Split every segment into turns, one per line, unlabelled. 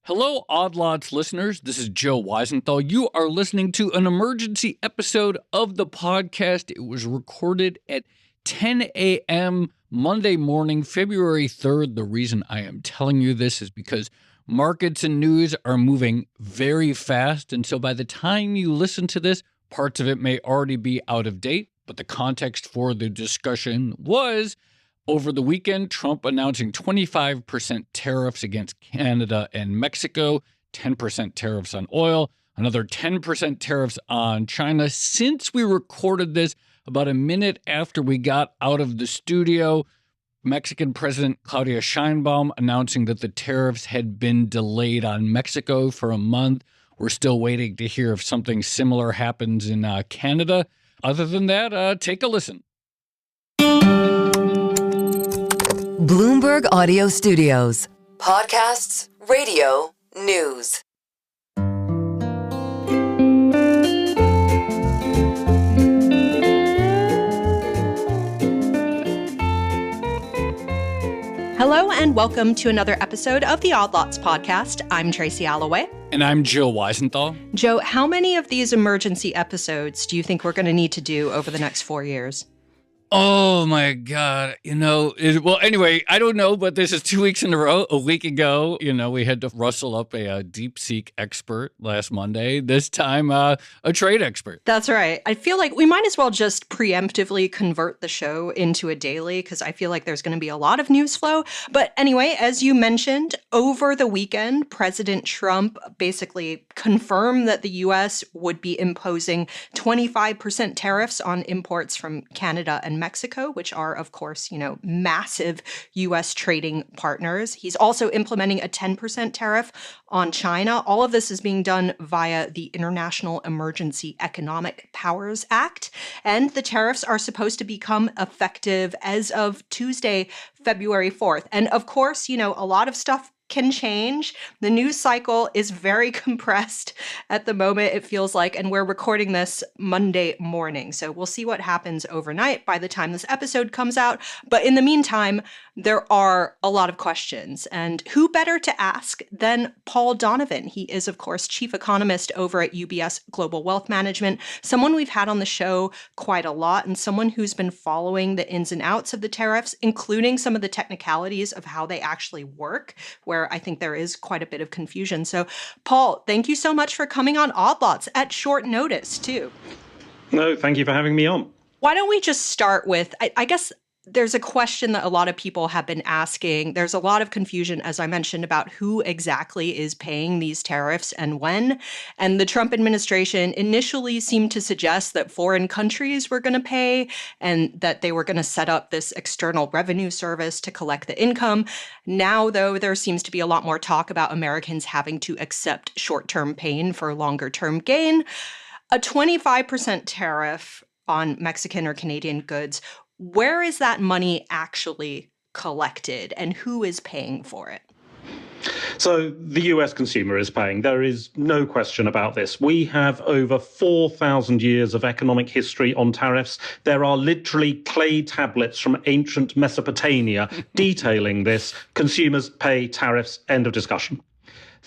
Hello, Odd Lots listeners. This is Joe Weisenthal. You are listening to an emergency episode of the podcast. It was recorded at 10 a.m. Monday morning, February 3rd. The reason I am telling you this is because markets and news are moving very fast. And so by the time you listen to this, parts of it may already be out of date. But the context for the discussion was over the weekend, Trump announcing 25% tariffs against Canada and Mexico, 10% tariffs on oil, another 10% tariffs on China. Since we recorded this about a minute after we got out of the studio, Mexican President Claudia Sheinbaum announcing that the tariffs had been delayed on Mexico for a month. We're still waiting to hear if something similar happens in Canada. Other than that, take a listen.
Bloomberg Audio Studios. Podcasts, radio, news.
Hello and welcome to another episode of the Odd Lots podcast. I'm Tracy Alloway.
And I'm Joe Weisenthal.
Joe, how many of these emergency episodes do you think we're going to need to do over the next 4 years?
Oh, my God. Well, anyway, I don't know, but this is 2 weeks in a row. A week ago, we had to rustle up a DeepSeek expert last Monday. This time, a trade expert.
That's right. I feel like we might as well just preemptively convert the show into a daily because I feel like there's going to be a lot of news flow. But anyway, as you mentioned, over the weekend, President Trump basically confirmed that the U.S. would be imposing 25% tariffs on imports from Canada and Mexico, which are, of course, massive U.S. trading partners. He's also implementing a 10% tariff on China. All of this is being done via the International Emergency Economic Powers Act. And the tariffs are supposed to become effective as of Tuesday, February 4th. And of course, a lot of stuff can change. The news cycle is very compressed at the moment, it feels like, and we're recording this Monday morning. So we'll see what happens overnight by the time this episode comes out. But in the meantime, there are a lot of questions. And who better to ask than Paul Donovan? He is, of course, chief economist over at UBS Global Wealth Management, someone we've had on the show quite a lot, and someone who's been following the ins and outs of the tariffs, including some of the technicalities of how they actually work, where I think there is quite a bit of confusion. So, Paul, thank you so much for coming on Odd Lots at short notice, too.
No, thank you for having me on.
Why don't we just start with, I guess there's a question that a lot of people have been asking. There's a lot of confusion, as I mentioned, about who exactly is paying these tariffs and when. And the Trump administration initially seemed to suggest that foreign countries were going to pay and that they were going to set up this external revenue service to collect the income. Now, though, there seems to be a lot more talk about Americans having to accept short-term pain for longer-term gain. A 25% tariff on Mexican or Canadian goods, where is that money actually collected and who is paying for it?
So the US consumer is paying. There is no question about this. We have over 4,000 years of economic history on tariffs. There are literally clay tablets from ancient Mesopotamia detailing this. Consumers pay tariffs, end of discussion.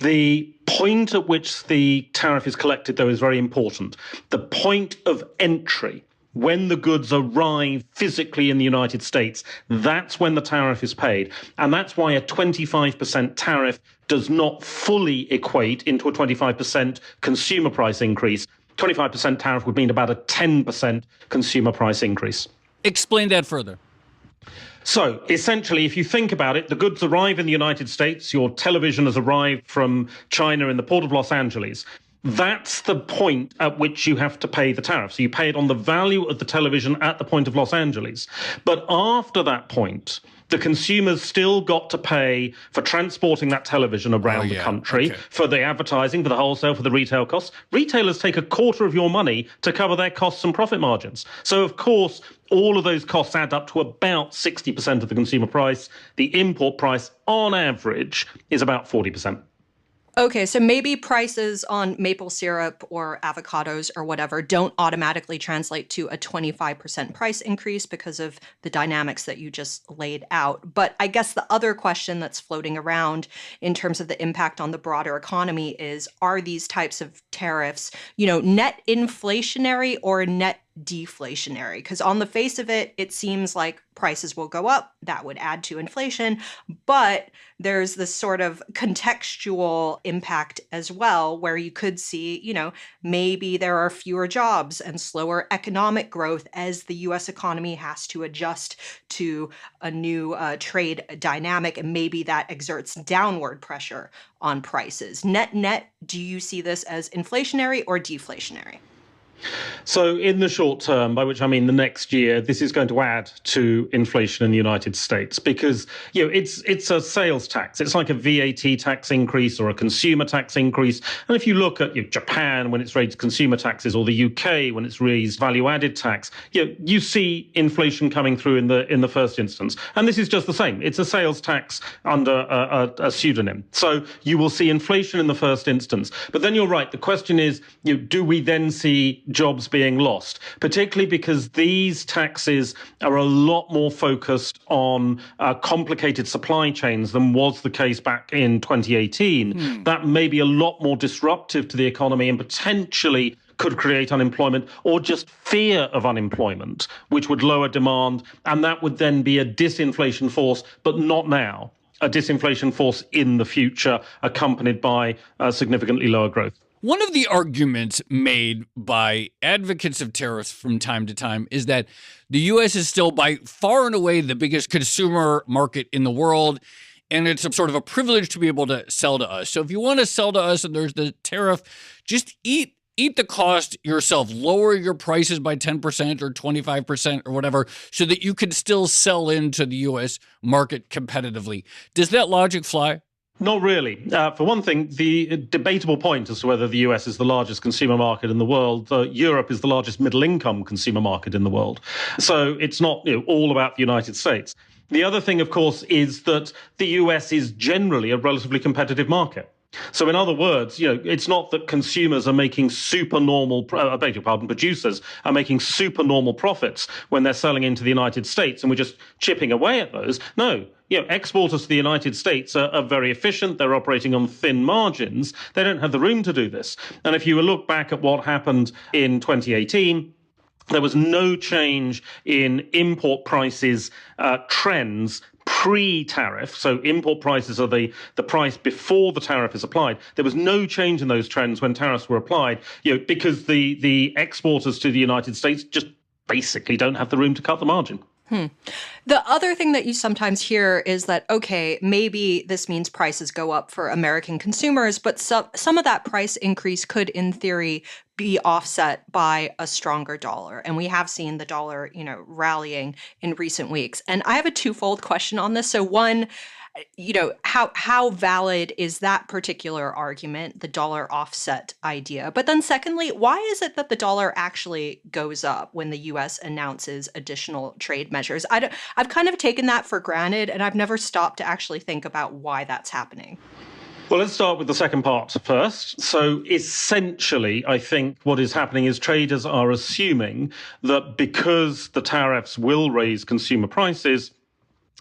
The point at which the tariff is collected, though, is very important. The point of entry, when the goods arrive physically in the United States, that's when the tariff is paid. And that's why a 25% tariff does not fully equate into a 25% consumer price increase. 25% tariff would mean about a 10% consumer price increase.
Explain that further.
So essentially, if you think about it, the goods arrive in the United States. Your television has arrived from China in the port of Los Angeles. That's the point at which you have to pay the tariff. So you pay it on the value of the television at the point of Los Angeles. But after that point, the consumer's still got to pay for transporting that television around the country, for the advertising, for the wholesale, for the retail costs. Retailers take a quarter of your money to cover their costs and profit margins. So, of course, all of those costs add up to about 60% of the consumer price. The import price, on average, is about 40%.
Okay, so maybe prices on maple syrup or avocados or whatever don't automatically translate to a 25% price increase because of the dynamics that you just laid out. But I guess the other question that's floating around in terms of the impact on the broader economy is, are these types of tariffs, net inflationary or net deflationary? Because on the face of it, it seems like prices will go up. That would add to inflation. But there's this sort of contextual impact as well, where you could see, maybe there are fewer jobs and slower economic growth as the US economy has to adjust to a new trade dynamic. And maybe that exerts downward pressure on prices. Net, do you see this as inflationary or deflationary?
So in the short term, by which I mean the next year, this is going to add to inflation in the United States because, it's a sales tax. It's like a VAT tax increase or a consumer tax increase. And if you look at Japan when it's raised consumer taxes, or the UK when it's raised value-added tax, you see inflation coming through in the first instance. And this is just the same. It's a sales tax under a pseudonym. So you will see inflation in the first instance. But then you're right. The question is, do we then see jobs being lost, particularly because these taxes are a lot more focused on complicated supply chains than was the case back in 2018. That may be a lot more disruptive to the economy and potentially could create unemployment or just fear of unemployment, which would lower demand. And that would then be a disinflation force, but not now, a disinflation force in the future, accompanied by significantly lower growth.
One of the arguments made by advocates of tariffs from time to time is that the U.S. is still by far and away the biggest consumer market in the world, and it's a sort of a privilege to be able to sell to us. So if you want to sell to us and there's the tariff, just eat the cost yourself, lower your prices by 10% or 25% or whatever, so that you can still sell into the U.S. market competitively. Does that logic fly?
Not really. For one thing, the debatable point as to whether the US is the largest consumer market in the world, Europe is the largest middle-income consumer market in the world. So it's not all about the United States. The other thing, of course, is that the US is generally a relatively competitive market. So in other words, it's not that consumers are making producers are making supernormal profits when they're selling into the United States and we're just chipping away at those. No, exporters to the United States are very efficient. They're operating on thin margins. They don't have the room to do this. And if you look back at what happened in 2018, there was no change in import prices trends pre-tariff. So import prices are the price before the tariff is applied. There was no change in those trends when tariffs were applied, because the exporters to the United States just basically don't have the room to cut the margin.
The other thing that you sometimes hear is that, okay, maybe this means prices go up for American consumers, but some of that price increase could, in theory, be offset by a stronger dollar. And we have seen the dollar, rallying in recent weeks. And I have a twofold question on this. So one, how valid is that particular argument, the dollar offset idea? But then secondly, why is it that the dollar actually goes up when the U.S. announces additional trade measures? I've kind of taken that for granted, and I've never stopped to actually think about why that's happening.
Well, let's start with the second part first. So essentially, I think what is happening is traders are assuming that because the tariffs will raise consumer prices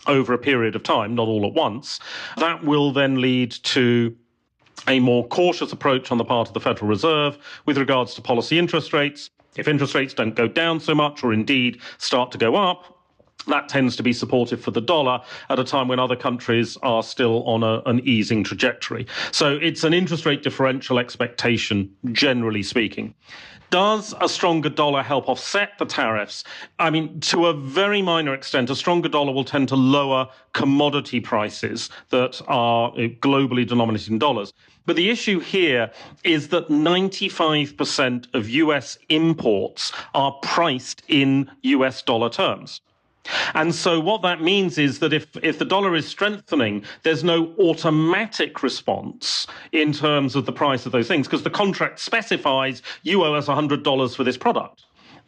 over a period of time, not all at once, that will then lead to a more cautious approach on the part of the Federal Reserve with regards to policy interest rates. If interest rates don't go down so much or indeed start to go up, that tends to be supportive for the dollar at a time when other countries are still on an easing trajectory. So it's an interest rate differential expectation, generally speaking. Does a stronger dollar help offset the tariffs? I mean, to a very minor extent, a stronger dollar will tend to lower commodity prices that are globally denominated in dollars. But the issue here is that 95% of US imports are priced in US dollar terms. And so what that means is that if the dollar is strengthening, there's no automatic response in terms of the price of those things, because the contract specifies you owe us $100 for this product.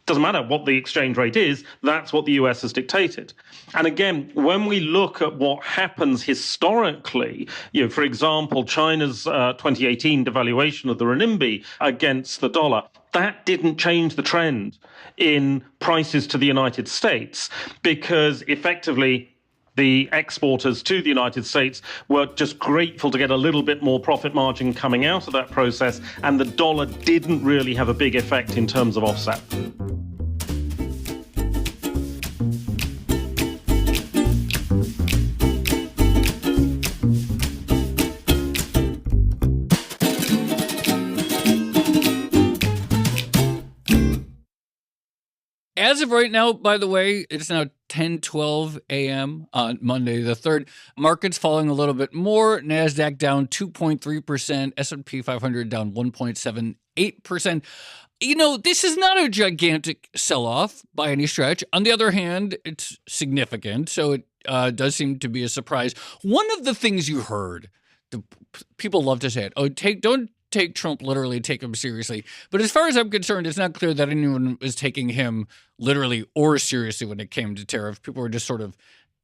Doesn't matter what the exchange rate is, that's what the US has dictated. And again, when we look at what happens historically, for example, China's 2018 devaluation of the renminbi against the dollar, that didn't change the trend in prices to the United States because effectively the exporters to the United States were just grateful to get a little bit more profit margin coming out of that process, and the dollar didn't really have a big effect in terms of offset.
As of right now, by the way, it's now 10:12 a.m. on Monday the 3rd. Markets falling a little bit more. NASDAQ down 2.3%. S&P 500 down 1.78%. This is not a gigantic sell-off by any stretch. On the other hand, it's significant, so it does seem to be a surprise. One of the things you heard, people love to say it, don't take Trump literally, take him seriously. But as far as I'm concerned, it's not clear that anyone is taking him literally or seriously when it came to tariff. People were just sort of,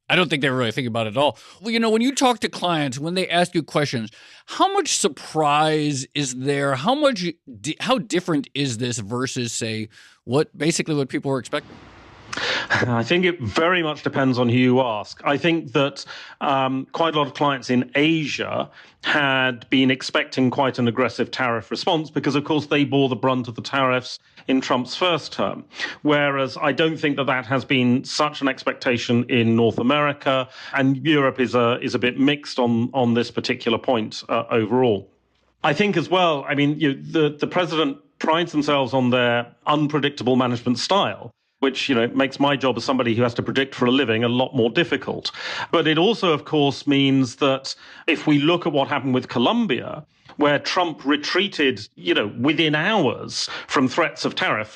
I don't think they were really thinking about it at all. Well, when you talk to clients, when they ask you questions, how much surprise is there? How different is this versus, say, what people were expecting?
I think it very much depends on who you ask. I think that quite a lot of clients in Asia had been expecting quite an aggressive tariff response because, of course, they bore the brunt of the tariffs in Trump's first term. Whereas I don't think that has been such an expectation in North America, and Europe is a bit mixed on this particular point overall. I think as well, the president prides themselves on their unpredictable management style, which, makes my job as somebody who has to predict for a living a lot more difficult. But it also, of course, means that if we look at what happened with Colombia, where Trump retreated, within hours from threats of tariff,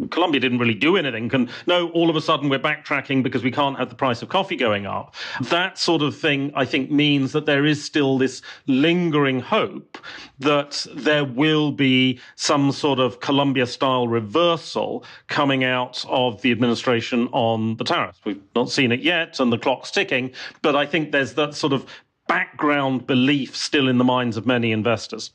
Colombia didn't really do anything. All of a sudden we're backtracking because we can't have the price of coffee going up. That sort of thing, I think, means that there is still this lingering hope that there will be some sort of Colombia-style reversal coming out of the administration on the tariffs. We've not seen it yet, and the clock's ticking, but I think there's that sort of background belief still in the minds of many investors.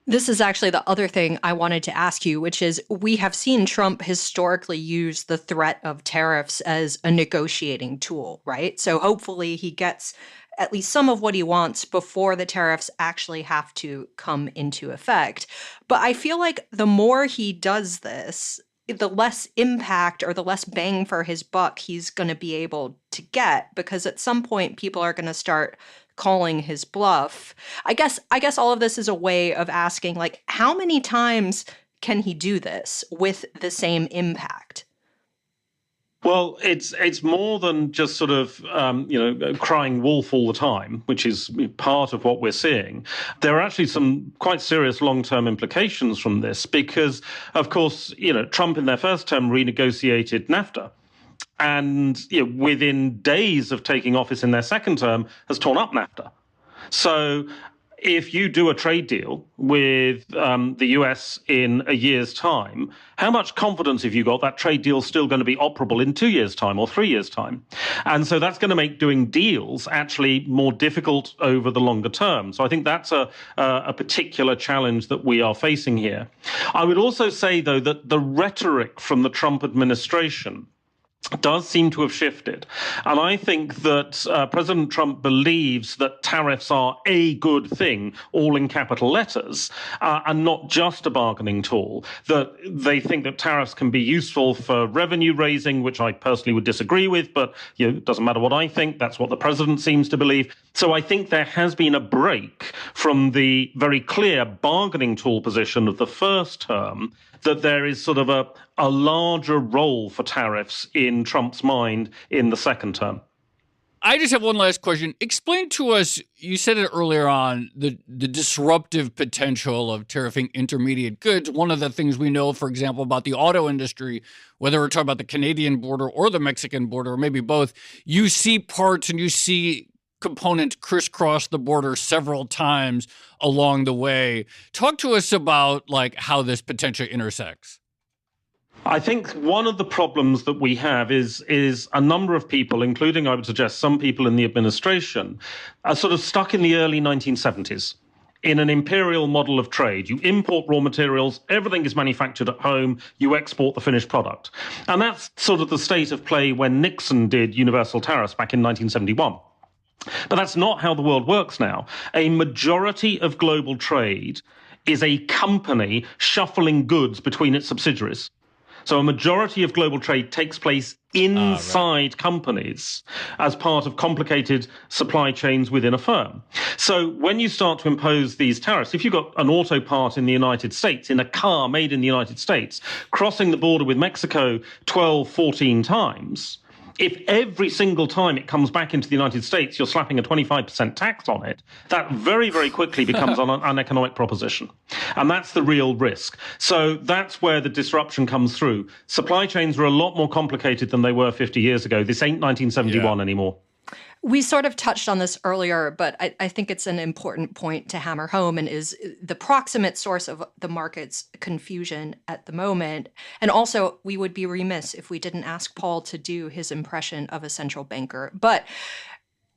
This is actually the other thing I wanted to ask you, which is we have seen Trump historically use the threat of tariffs as a negotiating tool, right? So hopefully he gets at least some of what he wants before the tariffs actually have to come into effect. But I feel like the more he does this, the less impact or the less bang for his buck he's going to be able to get, because at some point people are going to start calling his bluff. I guess all of this is a way of asking, how many times can he do this with the same impact?
Well, it's more than just sort of, crying wolf all the time, which is part of what we're seeing. There are actually some quite serious long-term implications from this because, of course, Trump in their first term renegotiated NAFTA. And within days of taking office in their second term, has torn up NAFTA. So if you do a trade deal with the US in a year's time, how much confidence have you got that trade deal is still going to be operable in 2 years' time or 3 years' time? And so that's going to make doing deals actually more difficult over the longer term. So I think that's a particular challenge that we are facing here. I would also say, though, that the rhetoric from the Trump administration does seem to have shifted. And I think that President Trump believes that tariffs are a good thing, all in capital letters, and not just a bargaining tool. That they think that tariffs can be useful for revenue raising, which I personally would disagree with, but it doesn't matter what I think. That's what the president seems to believe. So I think there has been a break from the very clear bargaining tool position of the first term, that there is sort of a larger role for tariffs in Trump's mind in the second term.
I just have one last question. Explain to us, you said it earlier on, the disruptive potential of tariffing intermediate goods. One of the things we know, for example, about the auto industry, whether we're talking about the Canadian border or the Mexican border, or maybe both, you see parts and you see components crisscross the border several times along the way. Talk to us about how this potentially intersects.
I think one of the problems that we have is a number of people, including, I would suggest, some people in the administration, are sort of stuck in the early 1970s. In an imperial model of trade. You import raw materials, everything is manufactured at home, you export the finished product. And that's sort of the state of play when Nixon did universal tariffs back in 1971. But that's not how the world works now. A majority of global trade is a company shuffling goods between its subsidiaries. So a majority of global trade takes place inside companies as part of complicated supply chains within a firm. So when you start to impose these tariffs, if you've got an auto part in the United States, in a car made in the United States, crossing the border with Mexico 12, 14 times, if every single time it comes back into the United States, you're slapping a 25% tax on it, that very, very quickly becomes an economic proposition. And that's the real risk. So that's where the disruption comes through. Supply chains are a lot more complicated than they were 50 years ago. This ain't 1971 anymore.
We sort of touched on this earlier, but I think it's an important point to hammer home and is the proximate source of the market's confusion at the moment. And also, we would be remiss if we didn't ask Paul to do his impression of a central banker. But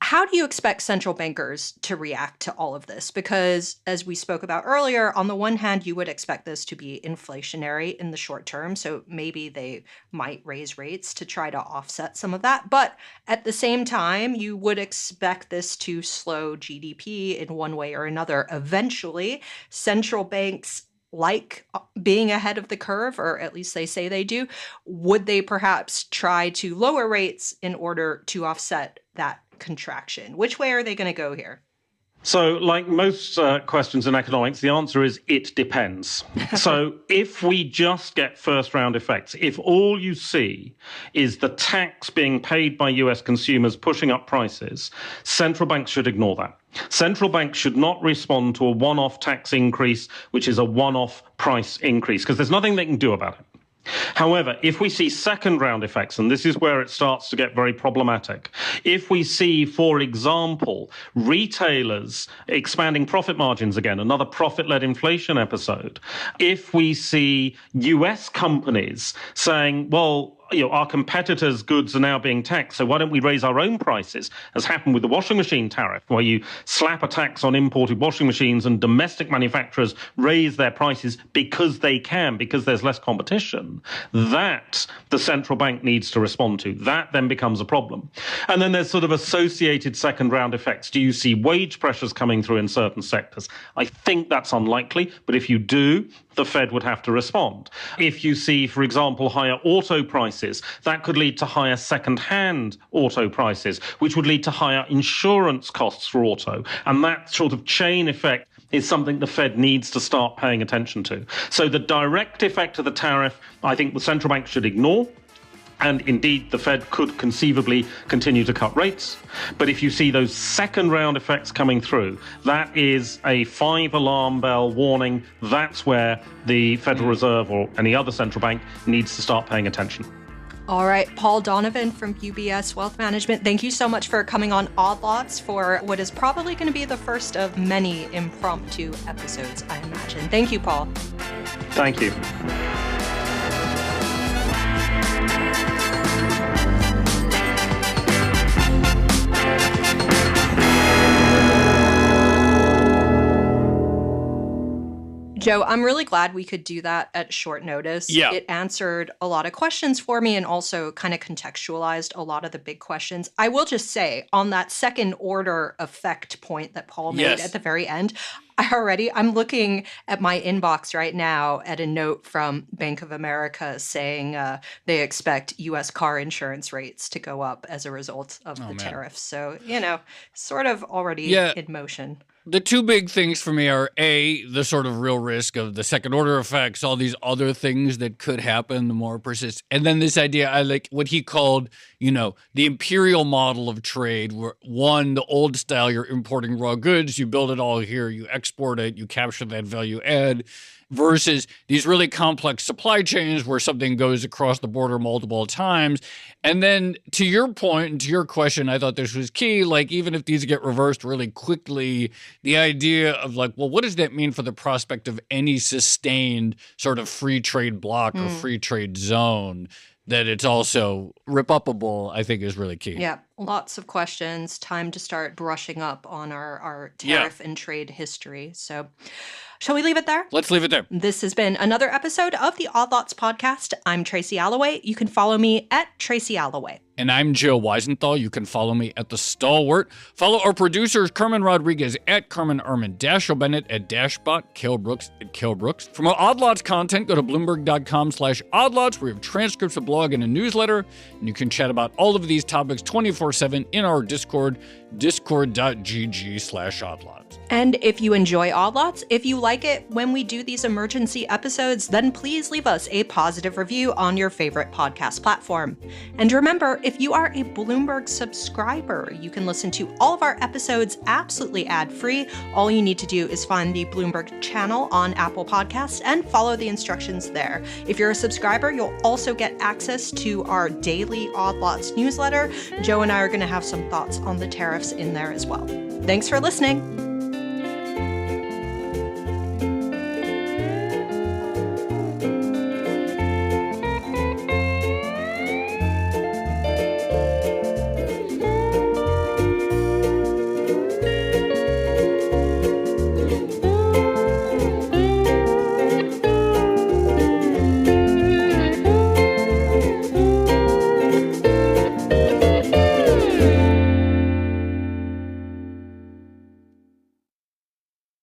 how do you expect central bankers to react to all of this? Because as we spoke about earlier, on the one hand, you would expect this to be inflationary in the short term. So maybe they might raise rates to try to offset some of that. But at the same time, you would expect this to slow GDP in one way or another. Eventually, central banks like being ahead of the curve, or at least they say they do. Would they perhaps try to lower rates in order to offset that contraction? Which way are they going to go here?
So, like most questions in economics, the answer is it depends. So if we just get first-round effects, if all you see is the tax being paid by US consumers pushing up prices, central banks should ignore that. Central banks should not respond to a one-off tax increase, which is a one-off price increase, because there's nothing they can do about it. However, if we see second-round effects, and this is where it starts to get very problematic, if we see, for example, retailers expanding profit margins again, another profit-led inflation episode, if we see US companies saying, well, our competitors' goods are now being taxed, so why don't we raise our own prices, as happened with the washing machine tariff, where you slap a tax on imported washing machines and domestic manufacturers raise their prices because they can, because there's less competition. That the central bank needs to respond to. That then becomes a problem. And then there's sort of associated second-round effects. Do you see wage pressures coming through in certain sectors? I think that's unlikely, but if you do, the Fed would have to respond. If you see, for example, higher auto prices, that could lead to higher second-hand auto prices, which would lead to higher insurance costs for auto. And that sort of chain effect is something the Fed needs to start paying attention to. So the direct effect of the tariff, I think the central bank should ignore. And indeed, the Fed could conceivably continue to cut rates. But if you see those second-round effects coming through, that is a 5-alarm bell warning. That's where the Federal Reserve or any other central bank needs to start paying attention.
All right, Paul Donovan from UBS Wealth Management, thank you so much for coming on Odd Lots for what is probably going to be the first of many impromptu episodes, I imagine. Thank you, Paul.
Thank you.
Joe, I'm really glad we could do that at short notice.
Yeah.
It answered a lot of questions for me and also kind of contextualized a lot of the big questions. I will just say, on that second order effect point that Paul made at the very end, I'm looking at my inbox right now at a note from Bank of America saying they expect U.S. car insurance rates to go up as a result of the tariffs. So, sort of already in motion.
The two big things for me are, A, the sort of real risk of the second order effects, all these other things that could happen, the more persist. And then this idea, I like what he called, the imperial model of trade, where one, the old style, you're importing raw goods, you build it all here, you export it, you capture that value add. versus these really complex supply chains where something goes across the border multiple times. And then to your point and to your question, I thought this was key. Like, even if these get reversed really quickly, the idea of like, well, what does that mean for the prospect of any sustained sort of free trade bloc or free trade zone? That it's also rip-upable, I think, is really key.
Yeah, lots of questions. Time to start brushing up on our tariff and trade history. So shall we leave it there?
Let's leave it there.
This has been another episode of the Odd Lots podcast. I'm Tracy Alloway. You can follow me at Tracy Alloway.
And I'm Joe Weisenthal. You can follow me at The Stalwart. Follow our producers, Carmen Rodriguez at Carmen Ehrman, Dashiell Bennett at Dashbot, Cale Brooks at Cale Brooks. For more Odd Lots content, go to Bloomberg.com/oddlots, where we have transcripts, a blog, and a newsletter. And you can chat about all of these topics 24/7 in our Discord, discord.gg/oddlots.
And if you enjoy Odd Lots, if you like it when we do these emergency episodes, then please leave us a positive review on your favorite podcast platform. And remember, if you are a Bloomberg subscriber, you can listen to all of our episodes absolutely ad-free. All you need to do is find the Bloomberg channel on Apple Podcasts and follow the instructions there. If you're a subscriber, you'll also get access to our daily Odd Lots newsletter. Joe and I are going to have some thoughts on the tariffs in there as well. Thanks for listening.